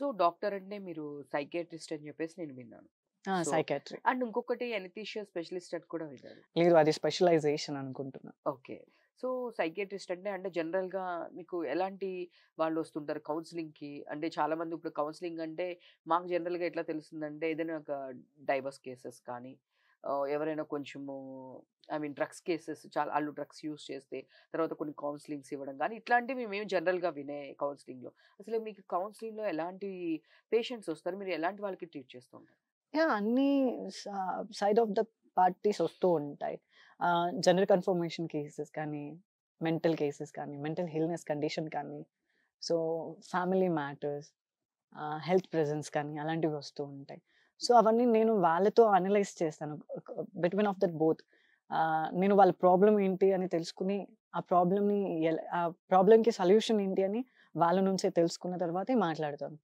So, doctor అంటే మీరు psychiatrist అని చెప్పేసి నేను విన్నాను. So, psychiatry. అండ్ ఇంకొకటి ఎనస్థీషియా స్పెషలిస్ట్ అని కూడా విన్నాను. లేదు, అది స్పెషలైజేషన్ అనుకుంటున్నా. ఓకే. సో, సైకియాట్రిస్ట్ అంటే జనరల్‌గా మీకు ఎలాంటి వాళ్ళొస్తుంటారు కౌన్సెలింగ్‌కి? అంటే చాలామంది ఇప్పుడు కౌన్సెలింగ్ అంటే మాకు జనరల్‌గా ఎట్లా తెలుస్తుందంటే ఏదైనా ఒక డైవర్స్ కేసెస్ కానీ ఎవరైనా కొంచెము డ్రగ్స్ కేసెస్ చాలా ఆళ్ళు డ్రగ్స్ యూజ్ చేస్తే తర్వాత కొన్ని కౌన్సెలింగ్స్ ఇవ్వడం గానీ ఇట్లాంటివి మేము జనరల్‌గా వినే కౌన్సెలింగ్‌లో. అసలు మీకు కౌన్సెలింగ్‌లో ఎలాంటి పేషెంట్స్ వస్తారు? మీరు ఎలాంటి వాళ్ళకి ట్రీట్ చేస్తూ ఉంటారు? అన్ని సైడ్ ఆఫ్ ద పార్టీస్ వస్తూ ఉంటాయి. జెండర్ కన్ఫర్మేషన్ కేసెస్ కానీ, మెంటల్ కేసెస్ కానీ, మెంటల్ ఇల్‌నెస్ కండిషన్ కానీ, so family matters, health presence కానీ అలాంటివి వస్తూ ఉంటాయి. సో అవన్నీ నేను వాళ్ళతో అనలైజ్ చేస్తాను. Between of that both. నేను వాళ్ళ ప్రాబ్లమ్ ఏంటి అని తెలుసుకొని, ఆ ప్రాబ్లమ్‌ని ఆ ప్రాబ్లమ్‌కి సొల్యూషన్ ఏంటి అని వాళ్ళ నుంచే తెలుసుకున్న తర్వాతే మాట్లాడతాను.